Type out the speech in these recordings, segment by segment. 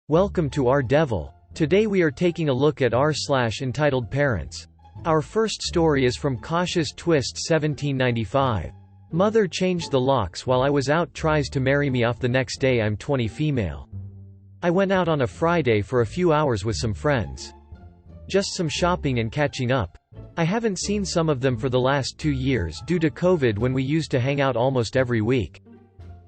Welcome to our Devil. Today we are taking a look at entitled parents. Our first story is from Cautious Twist 1795. Mother changed the locks while I was out, tries to marry me off the next day. I'm 20 female. I went out on a Friday for a few hours with some friends. Just some shopping and catching up. I haven't seen some of them for the last 2 years due to COVID when we used to hang out almost every week.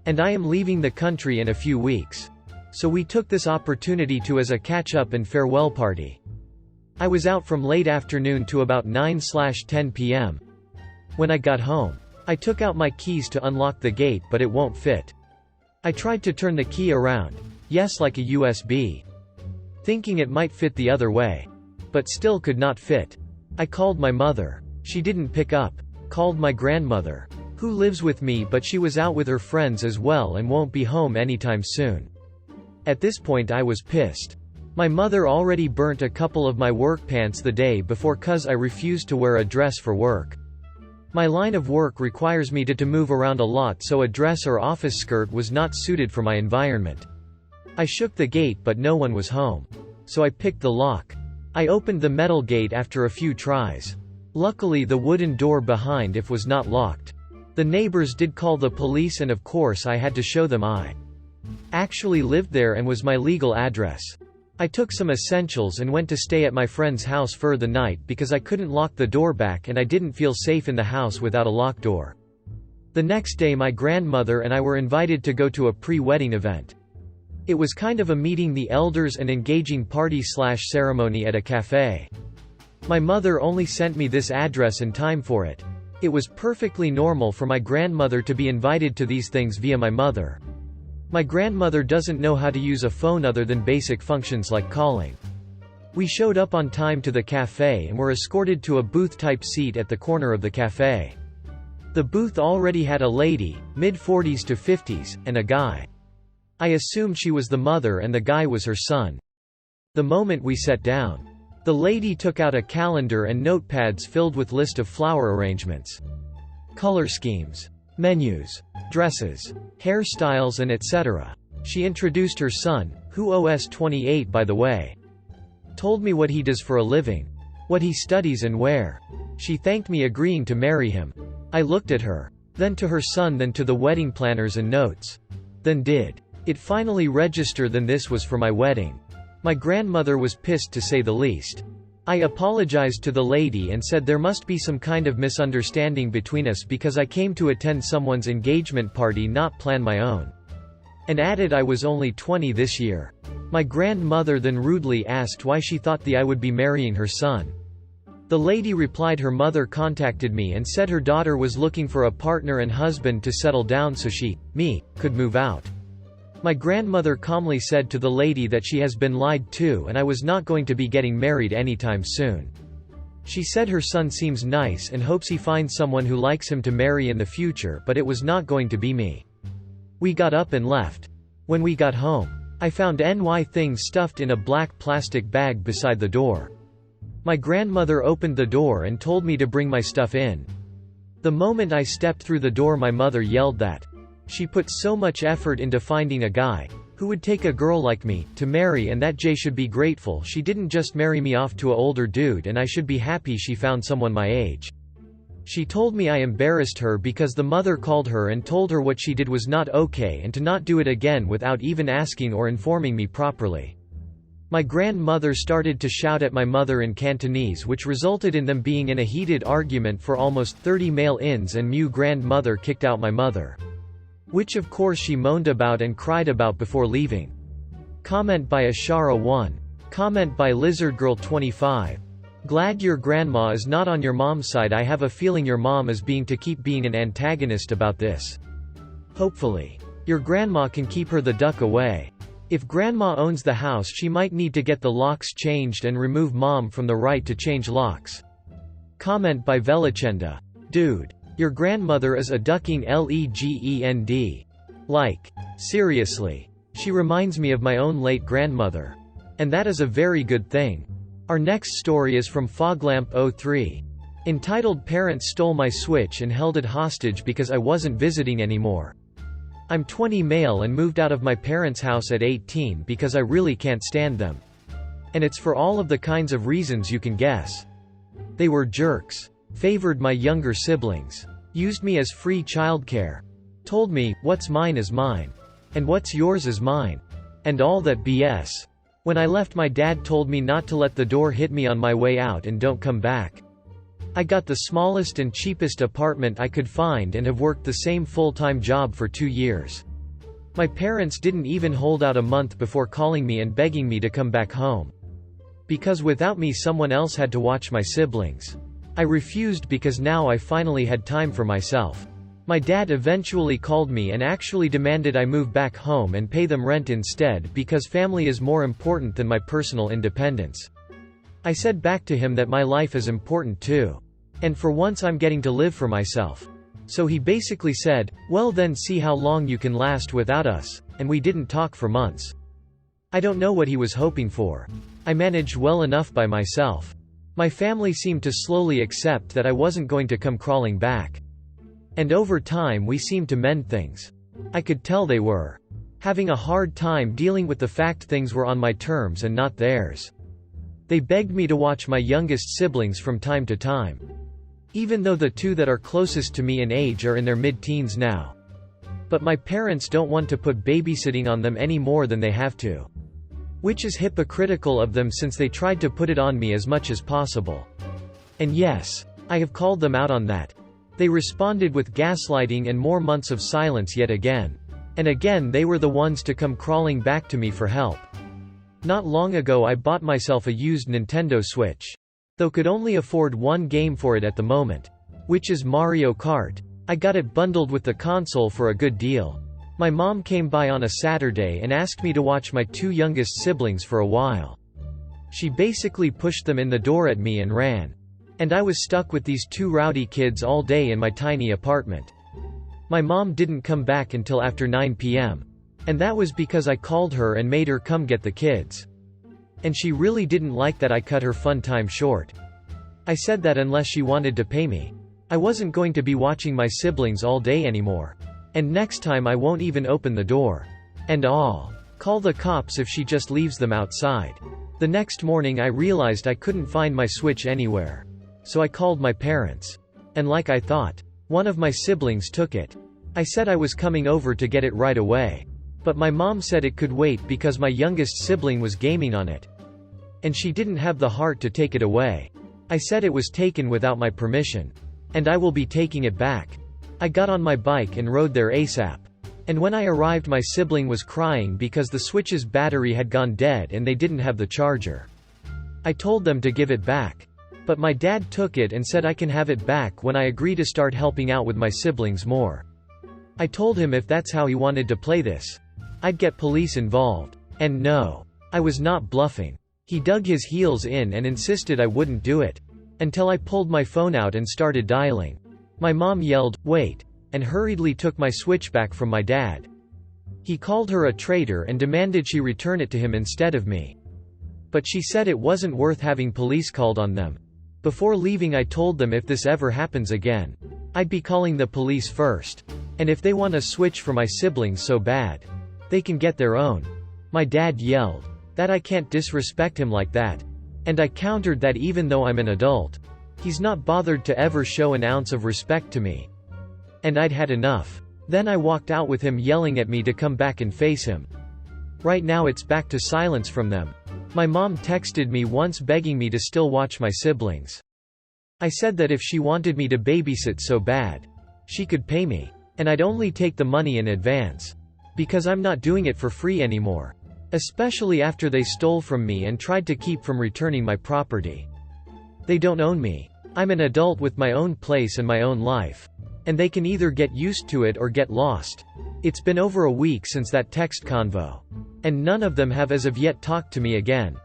And I am leaving the country in a few weeks. So we took this opportunity to as a catch-up and farewell party. I was out from late afternoon to about 9/10 p.m. When I got home, I took out my keys to unlock the gate, but it won't fit. I tried to turn the key around, yes, like a USB, thinking it might fit the other way, but still could not fit. I called my mother. She didn't pick up. Called my grandmother, who lives with me, but she was out with her friends as well and won't be home anytime soon. At this point I was pissed. My mother already burnt a couple of my work pants the day before cause I refused to wear a dress for work. My line of work requires me to move around a lot, so a dress or office skirt was not suited for my environment. I shook the gate but no one was home. So I picked the lock. I opened the metal gate after a few tries. Luckily the wooden door behind it was not locked. The neighbors did call the police and of course I had to show them I actually lived there and was my legal address. I took some essentials and went to stay at my friend's house for the night because I couldn't lock the door back and I didn't feel safe in the house without a locked door. The next day my grandmother and I were invited to go to a pre-wedding event. It was kind of a meeting the elders and engaging party/ceremony at a cafe. My mother only sent me this address and time for it. It was perfectly normal for my grandmother to be invited to these things via my mother. My grandmother doesn't know how to use a phone other than basic functions like calling. We showed up on time to the cafe and were escorted to a booth-type seat at the corner of the cafe. The booth already had a lady, mid-40s to 50s, and a guy. I assumed she was the mother and the guy was her son. The moment we sat down, the lady took out a calendar and notepads filled with list of flower arrangements, color schemes, menus, dresses, hairstyles and etc. She introduced her son, who is 28 by the way. Told me what he does for a living, what he studies and where. She thanked me, agreeing to marry him. I looked at her, then to her son, then to the wedding planners and notes. Then did it finally register? Then this was for my wedding. My grandmother was pissed to say the least. I apologized to the lady and said there must be some kind of misunderstanding between us because I came to attend someone's engagement party, not plan my own. And added I was only 20 this year. My grandmother then rudely asked why she thought I would be marrying her son. The lady replied her mother contacted me and said her daughter was looking for a partner and husband to settle down so me, could move out. My grandmother calmly said to the lady that she has been lied to and I was not going to be getting married anytime soon. She said her son seems nice and hopes he finds someone who likes him to marry in the future, but it was not going to be me. We got up and left. When we got home, I found NY things stuffed in a black plastic bag beside the door. My grandmother opened the door and told me to bring my stuff in. The moment I stepped through the door, my mother yelled that she put so much effort into finding a guy who would take a girl like me to marry, and that Jay should be grateful she didn't just marry me off to a older dude, and I should be happy she found someone my age. She told me I embarrassed her because the mother called her and told her what she did was not okay and to not do it again without even asking or informing me properly. My grandmother started to shout at my mother in Cantonese, which resulted in them being in a heated argument for almost 30 male-ins, and my grandmother kicked out my mother, which of course she moaned about and cried about before leaving. Comment by Ashara 1. Comment by LizardGirl25. Glad your grandma is not on your mom's side. I have a feeling your mom is keep being an antagonist about this. Hopefully, your grandma can keep her the duck away. If grandma owns the house, she might need to get the locks changed and remove mom from the right to change locks. Comment by Velachenda. Dude, your grandmother is a ducking legend. Like, seriously. She reminds me of my own late grandmother. And that is a very good thing. Our next story is from Foglamp03. Entitled Parents Stole My Switch and Held It Hostage Because I Wasn't Visiting Anymore. I'm 20 male and moved out of my parents' house at 18 because I really can't stand them. And it's for all of the kinds of reasons you can guess. They were jerks. Favored my younger siblings. Used me as free childcare. Told me, what's mine is mine. And what's yours is mine. And all that BS. When I left, my dad told me not to let the door hit me on my way out and don't come back. I got the smallest and cheapest apartment I could find and have worked the same full-time job for 2 years. My parents didn't even hold out a month before calling me and begging me to come back home. Because without me someone else had to watch my siblings. I refused because now I finally had time for myself. My dad eventually called me and actually demanded I move back home and pay them rent instead because family is more important than my personal independence. I said back to him that my life is important too. And for once I'm getting to live for myself. So he basically said, well then see how long you can last without us, and we didn't talk for months. I don't know what he was hoping for. I managed well enough by myself. My family seemed to slowly accept that I wasn't going to come crawling back. And over time we seemed to mend things. I could tell they were having a hard time dealing with the fact things were on my terms and not theirs. They begged me to watch my youngest siblings from time to time. Even though the two that are closest to me in age are in their mid-teens now. But my parents don't want to put babysitting on them any more than they have to. Which is hypocritical of them since they tried to put it on me as much as possible. And yes, I have called them out on that. They responded with gaslighting and more months of silence yet again. And again they were the ones to come crawling back to me for help. Not long ago I bought myself a used Nintendo Switch. Though could only afford one game for it at the moment. Which is Mario Kart. I got it bundled with the console for a good deal. My mom came by on a Saturday and asked me to watch my 2 youngest siblings for a while. She basically pushed them in the door at me and ran. And I was stuck with these 2 rowdy kids all day in my tiny apartment. My mom didn't come back until after 9 p.m. And that was because I called her and made her come get the kids. And she really didn't like that I cut her fun time short. I said that unless she wanted to pay me, I wasn't going to be watching my siblings all day anymore. And next time I won't even open the door. And I'll call the cops if she just leaves them outside. The next morning I realized I couldn't find my Switch anywhere. So I called my parents. And like I thought, one of my siblings took it. I said I was coming over to get it right away. But my mom said it could wait because my youngest sibling was gaming on it. And she didn't have the heart to take it away. I said it was taken without my permission. And I will be taking it back. I got on my bike and rode there ASAP. And when I arrived my sibling was crying because the Switch's battery had gone dead and they didn't have the charger. I told them to give it back. But my dad took it and said I can have it back when I agree to start helping out with my siblings more. I told him if that's how he wanted to play this, I'd get police involved. And no. I was not bluffing. He dug his heels in and insisted I wouldn't do it. Until I pulled my phone out and started dialing. My mom yelled, "Wait," and hurriedly took my Switch back from my dad. He called her a traitor and demanded she return it to him instead of me. But she said it wasn't worth having police called on them. Before leaving I told them if this ever happens again, I'd be calling the police first. And if they want a Switch for my siblings so bad, they can get their own. My dad yelled that I can't disrespect him like that. And I countered that even though I'm an adult, he's not bothered to ever show an ounce of respect to me. And I'd had enough. Then I walked out with him yelling at me to come back and face him. Right now it's back to silence from them. My mom texted me once begging me to still watch my siblings. I said that if she wanted me to babysit so bad, she could pay me. And I'd only take the money in advance. Because I'm not doing it for free anymore. Especially after they stole from me and tried to keep from returning my property. They don't own me. I'm an adult with my own place and my own life. And they can either get used to it or get lost. It's been over a week since that text convo. And none of them have as of yet talked to me again.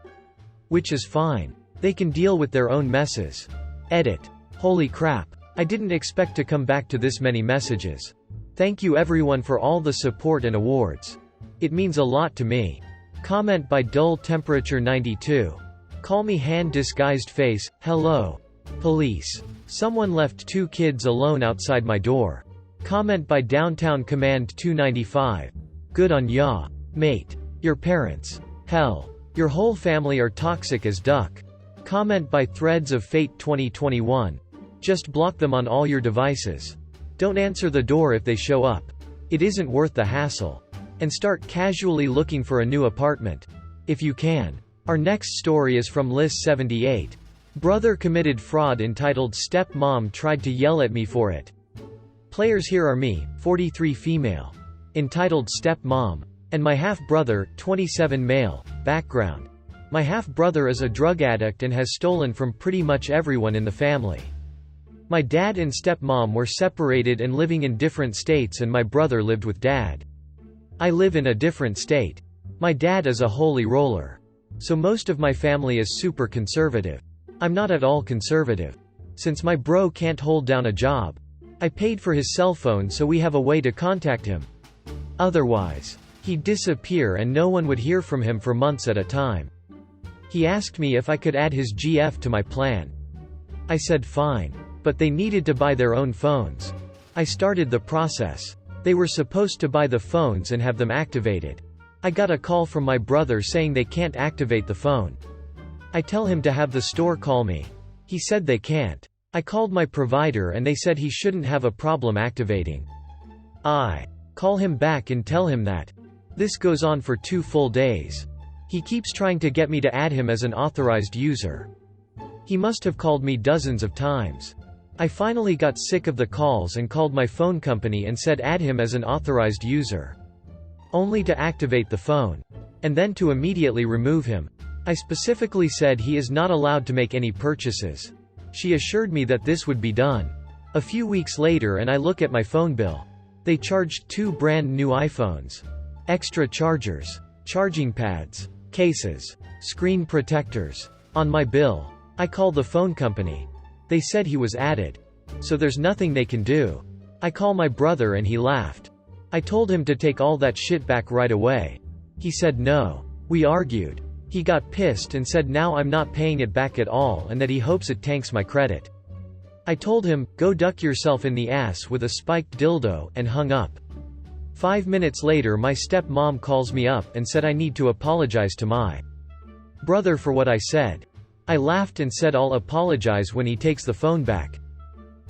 Which is fine. They can deal with their own messes. Edit. Holy crap. I didn't expect to come back to this many messages. Thank you everyone for all the support and awards. It means a lot to me. Comment by Dull Temperature 92. Call me hand disguised face. Hello. Police. Someone left 2 kids alone outside my door. Comment by Downtown Command 295. Good on ya, mate. Your parents. Hell. Your whole family are toxic as duck. Comment by Threads of Fate 2021. Just block them on all your devices. Don't answer the door if they show up. It isn't worth the hassle. And start casually looking for a new apartment. If you can. Our next story is from Liz78. Brother committed fraud entitled Step Mom tried to yell at me for it. Players here are me, 43 female. Entitled Step Mom. And my half-brother, 27 male. Background. My half-brother is a drug addict and has stolen from pretty much everyone in the family. My dad and stepmom were separated and living in different states, and my brother lived with dad. I live in a different state. My dad is a holy roller. So most of my family is super conservative. I'm not at all conservative. Since my bro can't hold down a job, I paid for his cell phone so we have a way to contact him. Otherwise, he'd disappear and no one would hear from him for months at a time. He asked me if I could add his GF to my plan. I said fine. But they needed to buy their own phones. I started the process. They were supposed to buy the phones and have them activated. I got a call from my brother saying they can't activate the phone. I tell him to have the store call me. He said they can't. I called my provider and they said he shouldn't have a problem activating. I call him back and tell him that. This goes on for 2 full days. He keeps trying to get me to add him as an authorized user. He must have called me dozens of times. I finally got sick of the calls and called my phone company and said add him as an authorized user. Only to activate the phone. And then to immediately remove him. I specifically said he is not allowed to make any purchases. She assured me that this would be done. A few weeks later and I look at my phone bill. They charged 2 brand new iPhones. Extra chargers. Charging pads. Cases. Screen protectors. On my bill. I called the phone company. They said he was added. So there's nothing they can do. I call my brother and he laughed. I told him to take all that shit back right away. He said no. We argued. He got pissed and said now I'm not paying it back at all and that he hopes it tanks my credit. I told him, go duck yourself in the ass with a spiked dildo, and hung up. 5 minutes later my stepmom calls me up and said I need to apologize to my brother for what I said. I laughed and said I'll apologize when he takes the phone back.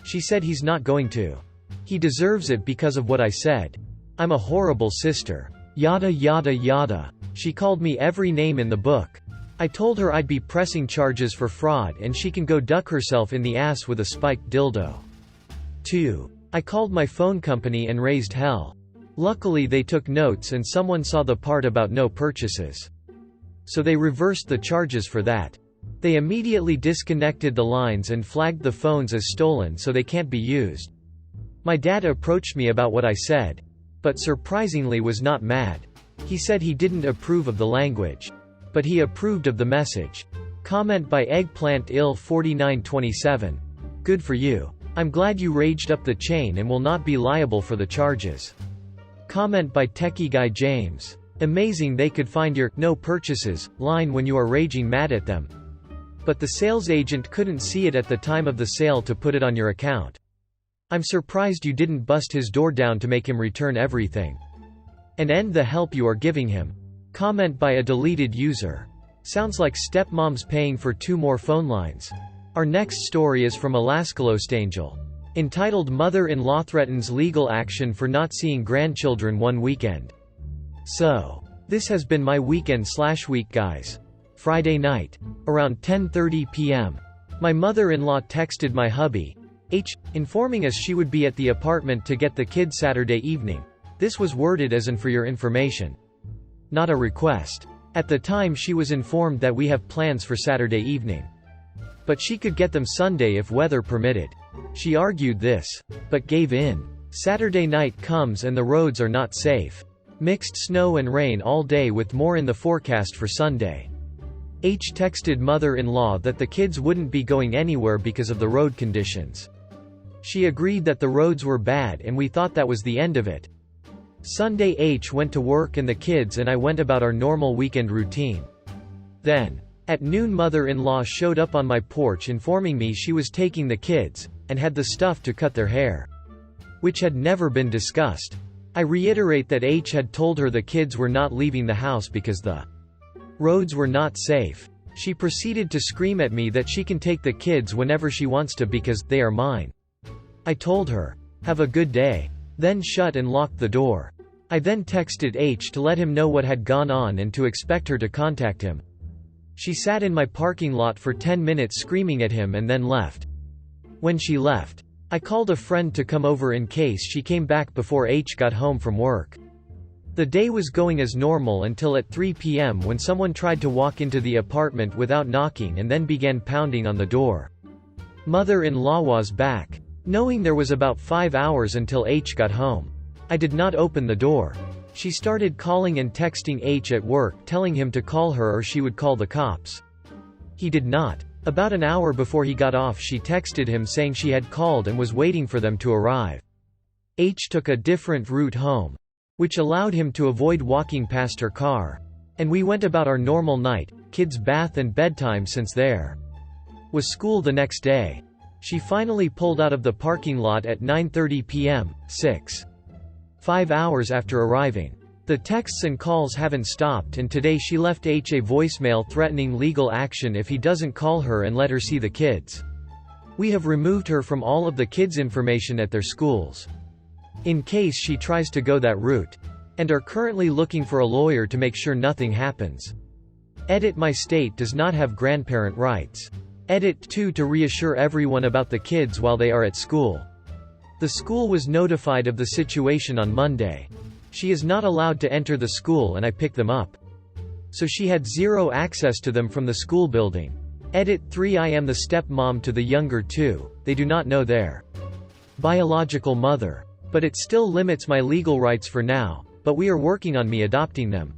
She said he's not going to. He deserves it because of what I said. I'm a horrible sister. Yada yada yada. She called me every name in the book. I told her I'd be pressing charges for fraud and she can go duck herself in the ass with a spiked dildo. 2. I called my phone company and raised hell. Luckily they took notes and someone saw the part about no purchases. So they reversed the charges for that. They immediately disconnected the lines and flagged the phones as stolen so they can't be used. My dad approached me about what I said. But surprisingly was not mad. He said he didn't approve of the language. But he approved of the message. Comment by Eggplant Ill 4927. Good for you. I'm glad you raged up the chain and will not be liable for the charges. Comment by Techie Guy James. Amazing they could find your no purchases line when you are raging mad at them. But the sales agent couldn't see it at the time of the sale to put it on your account. I'm surprised you didn't bust his door down to make him return everything. And end the help you are giving him. Comment by a deleted user. Sounds like stepmom's paying for 2 more phone lines. Our next story is from Alaskalost entitled Mother-in-Law Threatens Legal Action for Not Seeing Grandchildren One Weekend. So, this has been my weekend/week guys. Friday night. Around 10:30 p.m. My mother-in-law texted my hubby, informing us she would be at the apartment to get the kids Saturday evening. This was worded as in for your information. Not a request. At the time she was informed that we have plans for Saturday evening. But she could get them Sunday if weather permitted. She argued this. But gave in. Saturday night comes and the roads are not safe. Mixed snow and rain all day with more in the forecast for Sunday. Texted mother-in-law that the kids wouldn't be going anywhere because of the road conditions. She agreed that the roads were bad and we thought that was the end of it. Sunday H went to work and the kids and I went about our normal weekend routine. Then, at noon mother-in-law showed up on my porch informing me she was taking the kids, and had the stuff to cut their hair. which had never been discussed. I reiterate that H had told her the kids were not leaving the house because the roads were not safe. She proceeded to scream at me that she can take the kids whenever she wants to because they are mine. I told her, "Have a good day," then shut and locked the door. I then texted H to let him know what had gone on and to expect her to contact him. She sat in my parking lot for 10 minutes screaming at him and then left. When she left, I called a friend to come over in case she came back before H got home from work. The day was going as normal until at 3 p.m. when someone tried to walk into the apartment without knocking and then began pounding on the door. Mother-in-law was back. Knowing there was about 5 hours until H got home, I did not open the door. She started calling and texting H at work telling him to call her or she would call the cops. He did not. About an hour before he got off she texted him saying she had called and was waiting for them to arrive. H took a different route home, which allowed him to avoid walking past her car. And we went about our normal night, kids' bath and bedtime since there was school the next day. She finally pulled out of the parking lot at 9:30 p.m., 5 hours after arriving. The texts and calls haven't stopped and today she left H a voicemail threatening legal action if he doesn't call her and let her see the kids. We have removed her from all of the kids' information at their schools, in case she tries to go that route, and are currently looking for a lawyer to make sure nothing happens. Edit: my state does not have grandparent rights. Edit: 2 to reassure everyone about the kids while they are at school. The school was notified of the situation on Monday. She is not allowed to enter the school and I picked them up. So she had zero access to them from the school building. Edit: 3 I am the stepmom to the younger two, they do not know their biological mother. But it still limits my legal rights for now, but we are working on me adopting them.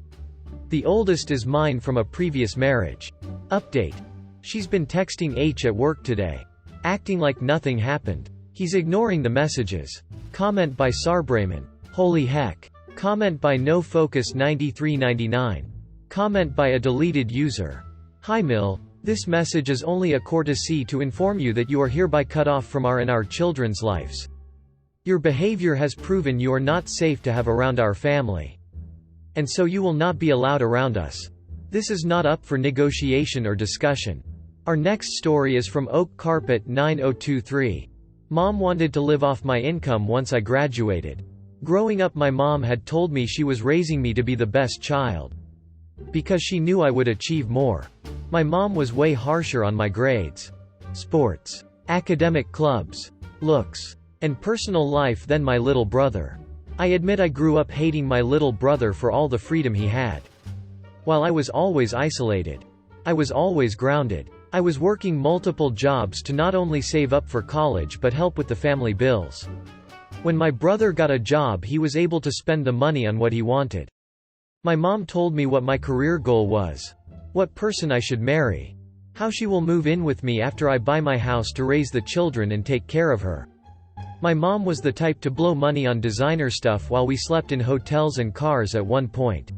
The oldest is mine from a previous marriage. Update: she's been texting H at work today, acting like nothing happened. He's ignoring the messages. Comment by Sarbraman. Holy heck. Comment by NoFocus9399. Comment by a deleted user. Hi Mill, this message is only a courtesy to inform you that you are hereby cut off from our and our children's lives. Your behavior has proven you are not safe to have around our family. And so you will not be allowed around us. This is not up for negotiation or discussion. Our next story is from Oak Carpet 9023. Mom wanted to live off my income once I graduated. Growing up my mom had told me she was raising me to be the best child, because she knew I would achieve more. My mom was way harsher on my grades, sports, academic clubs, looks, and personal life than my little brother. I admit I grew up hating my little brother for all the freedom he had. While I was always isolated, I was always grounded. I was working multiple jobs to not only save up for college but help with the family bills. When my brother got a job he was able to spend the money on what he wanted. My mom told me what my career goal was, what person I should marry, how she will move in with me after I buy my house to raise the children and take care of her. My mom was the type to blow money on designer stuff while we slept in hotels and cars at one point.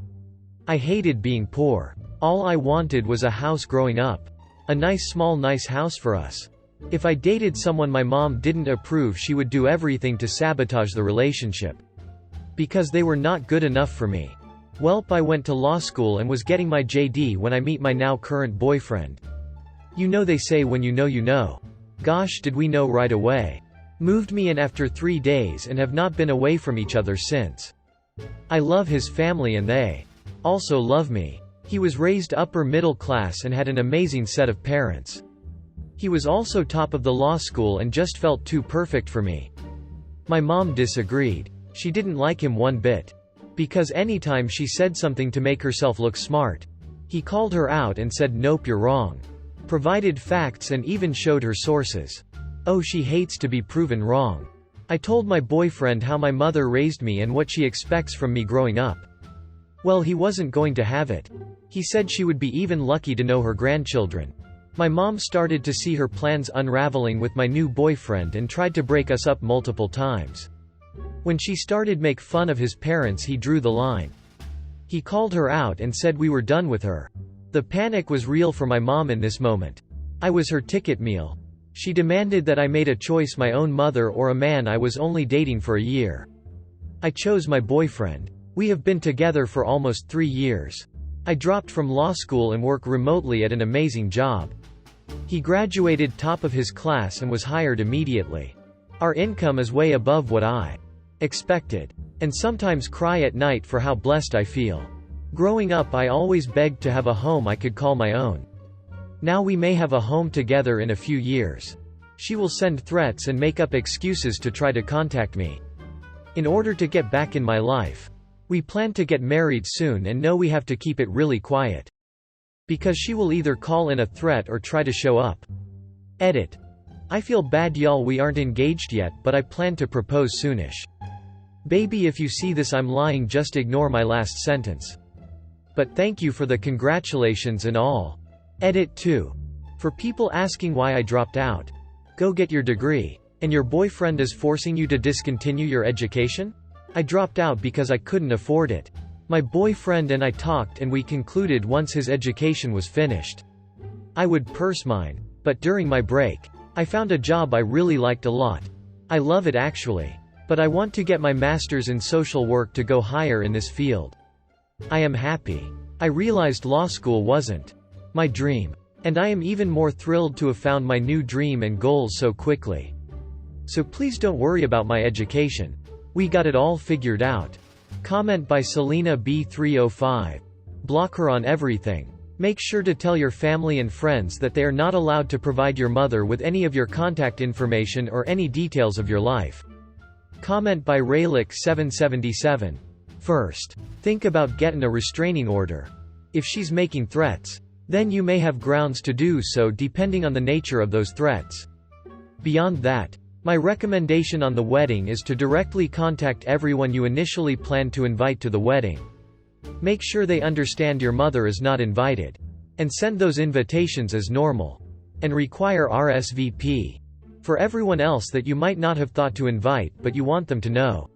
I hated being poor. All I wanted was a house growing up. A nice house for us. If I dated someone my mom didn't approve she would do everything to sabotage the relationship. Because they were not good enough for me. Welp, I went to law school and was getting my JD when I meet my now current boyfriend. You know they say when you know you know. Gosh did we know right away. Moved me in after 3 days and have not been away from each other since. I love his family and they also love me. He was raised upper middle class and had an amazing set of parents. He was also top of the law school and just felt too perfect for me. My mom disagreed. She didn't like him one bit. Because anytime she said something to make herself look smart, he called her out and said nope you're wrong. Provided facts and even showed her sources. Oh, she hates to be proven wrong. I told my boyfriend how my mother raised me and what she expects from me growing up. Well, he wasn't going to have it. He said she would be even lucky to know her grandchildren. My mom started to see her plans unraveling with my new boyfriend and tried to break us up multiple times. When she started make fun of his parents he drew the line. He called her out and said we were done with her. The panic was real for my mom in this moment. I was her ticket meal. She demanded that I made a choice, my own mother or a man I was only dating for a year. I chose my boyfriend. We have been together for almost 3 years. I dropped from law school and work remotely at an amazing job. He graduated top of his class and was hired immediately. Our income is way above what I expected. And sometimes cry at night for how blessed I feel. Growing up, I always begged to have a home I could call my own. Now we may have a home together in a few years. She will send threats and make up excuses to try to contact me. In order to get back in my life. We plan to get married soon and know we have to keep it really quiet. Because she will either call in a threat or try to show up. Edit. I feel bad y'all, we aren't engaged yet, but I plan to propose soonish. Baby, if you see this, I'm lying, just ignore my last sentence. But thank you for the congratulations and all. Edit 2. For people asking why I dropped out. Go get your degree. And your boyfriend is forcing you to discontinue your education? I dropped out because I couldn't afford it. My boyfriend and I talked and we concluded once his education was finished, I would purse mine. But during my break, I found a job I really liked a lot. I love it actually. But I want to get my master's in social work to go higher in this field. I am happy. I realized law school wasn't my dream. And I am even more thrilled to have found my new dream and goals so quickly. So please don't worry about my education. We got it all figured out. Comment by Selena B305. Block her on everything. Make sure to tell your family and friends that they are not allowed to provide your mother with any of your contact information or any details of your life. Comment by Raylick777. First, think about getting a restraining order. If she's making threats, then you may have grounds to do so depending on the nature of those threats. Beyond that, my recommendation on the wedding is to directly contact everyone you initially planned to invite to the wedding. Make sure they understand your mother is not invited. And send those invitations as normal. And require RSVP. For everyone else that you might not have thought to invite but you want them to know.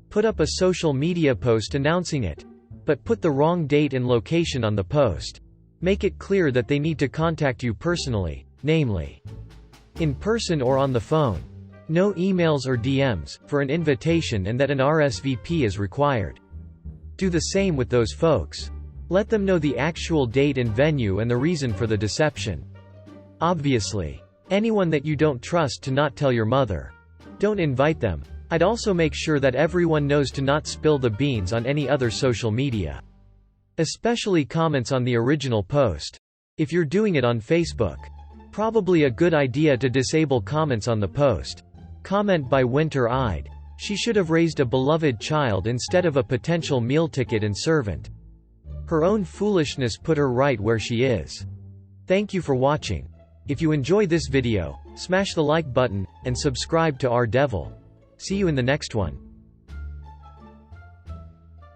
Put up a social media post announcing it. But put the wrong date and location on the post. Make it clear that they need to contact you personally, namely, in person or on the phone. No emails or DMs, for an invitation, and that an RSVP is required. Do the same with those folks. Let them know the actual date and venue and the reason for the deception. Obviously, anyone that you don't trust to not tell your mother. Don't invite them. I'd also make sure that everyone knows to not spill the beans on any other social media. Especially comments on the original post. If you're doing it on Facebook, probably a good idea to disable comments on the post. Comment by Winter-Eyed. She should have raised a beloved child instead of a potential meal ticket and servant. Her own foolishness put her right where she is. Thank you for watching. If you enjoyed this video, smash the like button, and subscribe to our Devil. See you in the next one.